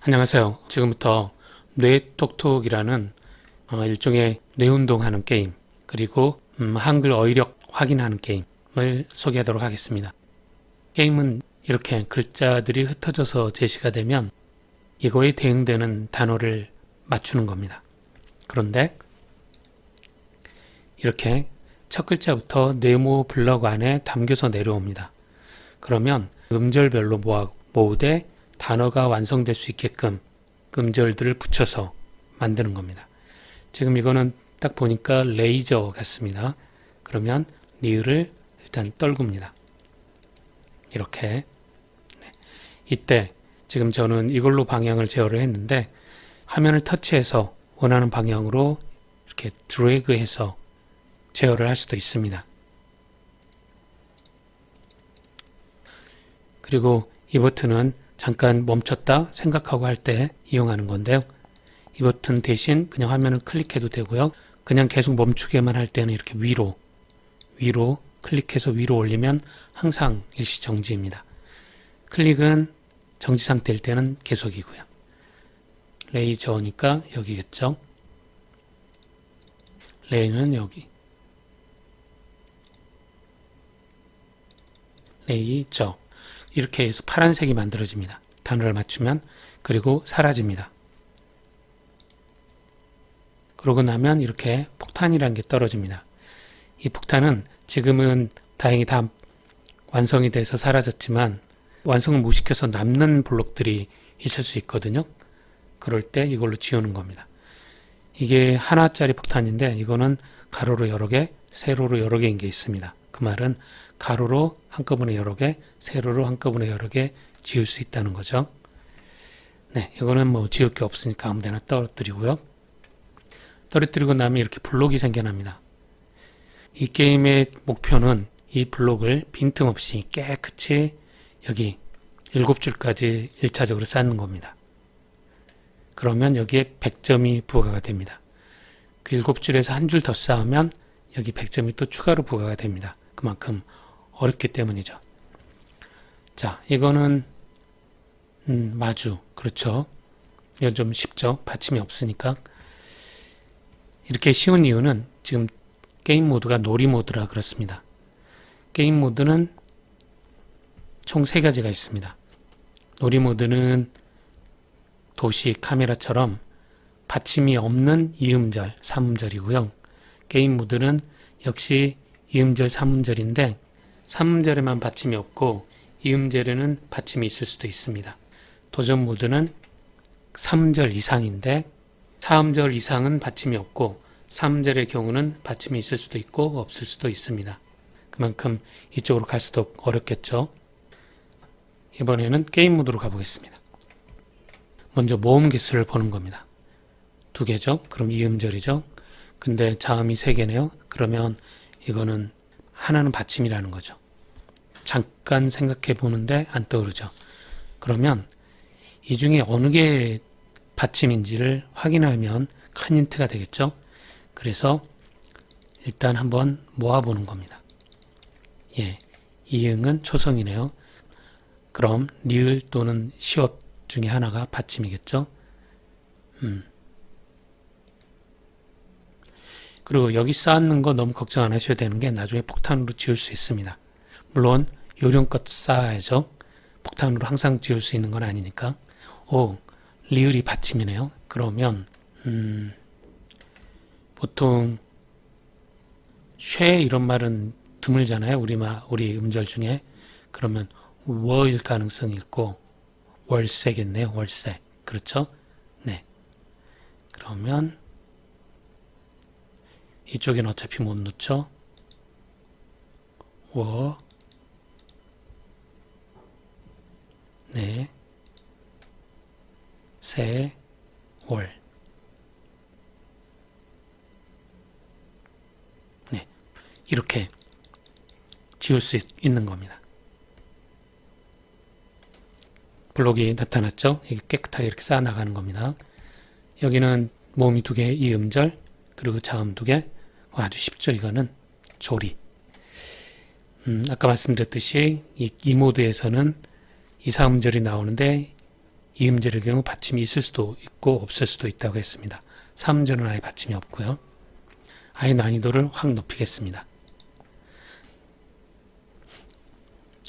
안녕하세요. 지금부터 뇌톡톡이라는 일종의 뇌운동하는 게임, 그리고 한글 어휘력 확인하는 게임을 소개하도록 하겠습니다. 게임은 이렇게 글자들이 흩어져서 제시가 되면 이거에 대응되는 단어를 맞추는 겁니다. 그런데 이렇게 첫 글자부터 네모 블럭 안에 담겨서 내려옵니다. 그러면 음절별로 모으되 단어가 완성될 수 있게끔 음절들을 붙여서 만드는 겁니다. 지금 이거는 딱 보니까 레이저 같습니다. 그러면 니을을 일단 떨굽니다. 이렇게. 이때 지금 저는 이걸로 방향을 제어를 했는데 화면을 터치해서 원하는 방향으로 이렇게 드래그해서 제어를 할 수도 있습니다. 그리고 이 버튼은 잠깐 멈췄다 생각하고 할 때 이용하는 건데요. 이 버튼 대신 그냥 화면을 클릭해도 되고요. 그냥 계속 멈추게만 할 때는 이렇게 위로 클릭해서 위로 올리면 항상 일시 정지입니다. 클릭은 정지 상태일 때는 계속이고요. 레이저니까 여기겠죠. 레이는 여기. 레이저. 이렇게 해서 파란색이 만들어집니다. 단어를 맞추면. 그리고 사라집니다. 그러고 나면 이렇게 폭탄이라는 게 떨어집니다. 이 폭탄은 지금은 다행히 다 완성이 돼서 사라졌지만 완성을 못 시켜서 남는 블록들이 있을 수 있거든요. 그럴 때 이걸로 지우는 겁니다. 이게 하나짜리 폭탄인데 이거는 가로로 여러 개, 세로로 여러 개인 게 있습니다. 그 말은 가로로 한꺼번에 여러 개, 세로로 한꺼번에 여러 개 지울 수 있다는 거죠. 네, 이거는 뭐 지울 게 없으니까 아무데나 떨어뜨리고요. 떨어뜨리고 나면 이렇게 블록이 생겨납니다. 이 게임의 목표는 이 블록을 빈틈없이 깨끗이 여기 7줄까지 1차적으로 쌓는 겁니다. 그러면 여기에 100점이 부과가 됩니다. 그 7줄에서 한 줄 더 쌓으면 여기 100점이 또 추가로 부과가 됩니다. 그만큼 어렵기 때문이죠. 자, 이거는 마주. 그렇죠. 이건 좀 쉽죠. 받침이 없으니까. 이렇게 쉬운 이유는 지금 게임 모드가 놀이 모드라 그렇습니다. 게임 모드는 총 3가지가 있습니다. 놀이 모드는 도시 카메라처럼 받침이 없는 이음절, 삼음절이고요. 게임 모드는 역시 이음절, 삼음절인데 삼음절에만 받침이 없고 이음절에는 받침이 있을 수도 있습니다. 도전 모드는 3음절 이상인데 4음절 이상은 받침이 없고 3음절의 경우는 받침이 있을 수도 있고 없을 수도 있습니다. 그만큼 이쪽으로 갈수록 어렵겠죠. 이번에는 게임 모드로 가보겠습니다. 먼저 모음 개수를 보는 겁니다. 2개죠. 그럼 이음절이죠. 근데 자음이 3개네요. 그러면 이거는 하나는 받침이라는 거죠. 잠깐 생각해 보는데 안 떠오르죠. 그러면 이 중에 어느 게 받침인지를 확인하면 큰 힌트가 되겠죠. 그래서 일단 한번 모아보는 겁니다. 예, 이응은 초성이네요. 그럼 니을 또는 시옷 중에 하나가 받침이겠죠. 그리고 여기 쌓는 거 너무 걱정 안 하셔야 되는 게 나중에 폭탄으로 지울 수 있습니다. 물론 요령껏 쌓아야죠. 폭탄으로 항상 지울 수 있는 건 아니니까. 오, 리을이 받침이네요. 그러면 보통 쉐 이런 말은 드물잖아요. 우리 음절 중에. 그러면 워일 가능성이 있고 월세겠네요. 월세. 그렇죠? 네. 그러면 이쪽엔 어차피 못 넣죠. 워. 네. 세. 월. 네. 이렇게 지울 수 있는 겁니다. 블록이 나타났죠? 이게 깨끗하게 이렇게 쌓아 나가는 겁니다. 여기는 모음이 2개, 이음절, 그리고 자음 2개. 아주 쉽죠, 이거는. 조리. 아까 말씀드렸듯이 이 모드에서는 2, 3음절이 나오는데 이음절의 경우 받침이 있을 수도 있고 없을 수도 있다고 했습니다. 3음절은 아예 받침이 없고요. 아예 난이도를 확 높이겠습니다.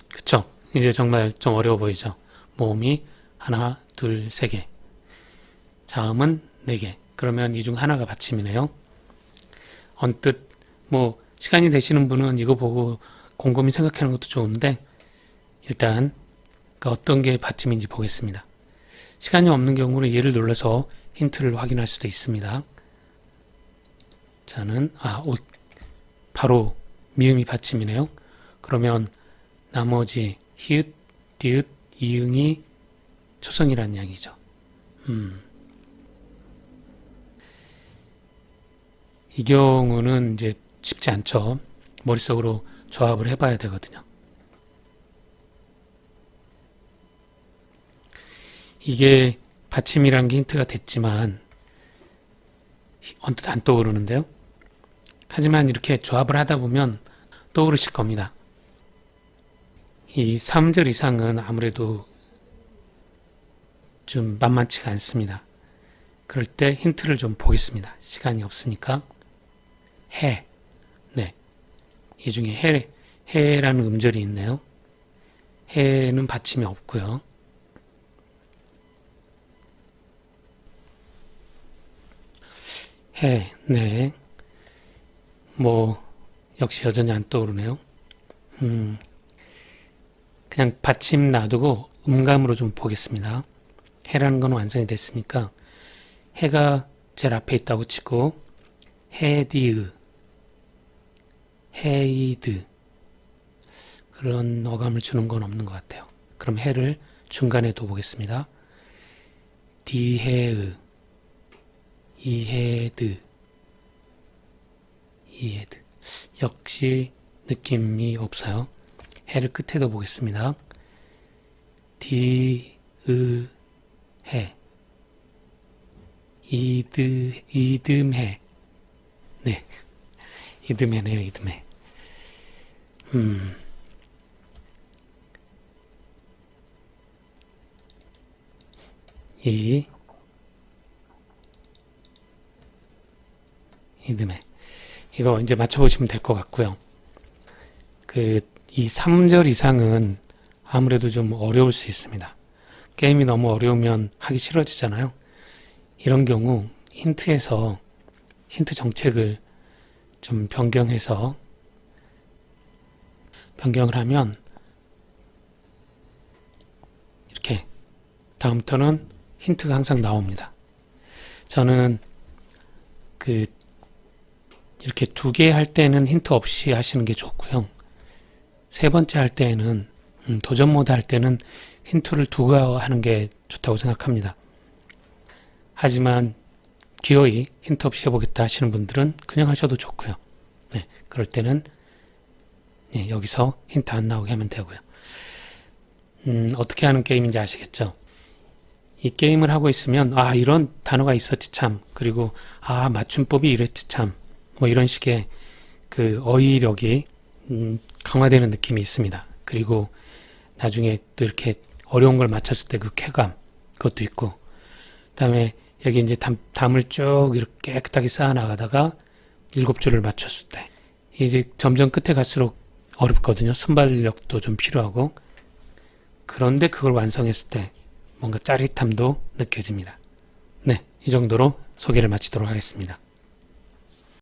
그쵸? 이제 정말 좀 어려워 보이죠? 모음이 하나, 둘, 세 개. 자음은 네 개. 그러면 이 중 하나가 받침이네요. 언뜻 시간이 되시는 분은 이거 보고 곰곰이 생각하는 것도 좋은데 일단 어떤 게 받침인지 보겠습니다. 시간이 없는 경우는 얘를 눌러서 힌트를 확인할 수도 있습니다. 저는 바로 미음이 받침이네요. 그러면 나머지 히읗, 디귿, 이응이 초성이라는 이야기죠. 이 경우는 이제 쉽지 않죠. 머릿속으로 조합을 해봐야 되거든요. 이게 받침이란 게 힌트가 됐지만 언뜻 안 떠오르는데요. 하지만 이렇게 조합을 하다 보면 떠오르실 겁니다. 이 3절 이상은 아무래도 좀 만만치가 않습니다. 그럴 때 힌트를 좀 보겠습니다. 시간이 없으니까. 해. 네. 이 중에 해라는 음절이 있네요. 해는 받침이 없고요. 해. 네. 역시 여전히 안 떠오르네요. 그냥 받침 놔두고 음감으로 좀 보겠습니다. 해라는 건 완성이 됐으니까 해가 제일 앞에 있다고 치고 헤디으, 헤이드 그런 어감을 주는 건 없는 것 같아요. 그럼 해를 중간에 둬보겠습니다. 디헤으, 이헤드, 이헤드 역시 느낌이 없어요. 해를 끝에 둬보겠습니다. 디으, 해 이듬해 네 이듬해네요. 이듬해 이듬해 이거 이제 맞춰보시면 될 것 같고요. 이 3절 이상은 아무래도 좀 어려울 수 있습니다. 게임이 너무 어려우면 하기 싫어지잖아요. 이런 경우 힌트 정책을 좀 변경을 하면 이렇게 다음부터는 힌트가 항상 나옵니다. 저는 이렇게 2개 할 때는 힌트 없이 하시는 게 좋고요. 3번째 할 때는 도전 모드 할 때는 힌트를 두고 하는 게 좋다고 생각합니다. 하지만 기어이 힌트 없이 해보겠다 하시는 분들은 그냥 하셔도 좋고요. 네, 그럴 때는 여기서 힌트 안 나오게 하면 되고요. 어떻게 하는 게임인지 아시겠죠? 이 게임을 하고 있으면 이런 단어가 있었지 참, 그리고 맞춤법이 이랬지 참, 이런 식의 어휘력이 강화되는 느낌이 있습니다. 그리고 나중에 또 이렇게 어려운 걸 맞췄을 때 그 쾌감, 그것도 있고, 그 다음에 여기 이제 담을 쭉 이렇게 깨끗하게 쌓아 나가다가 7줄을 맞췄을 때 이제 점점 끝에 갈수록 어렵거든요. 순발력도 좀 필요하고. 그런데 그걸 완성했을 때 뭔가 짜릿함도 느껴집니다. 네, 이 정도로 소개를 마치도록 하겠습니다.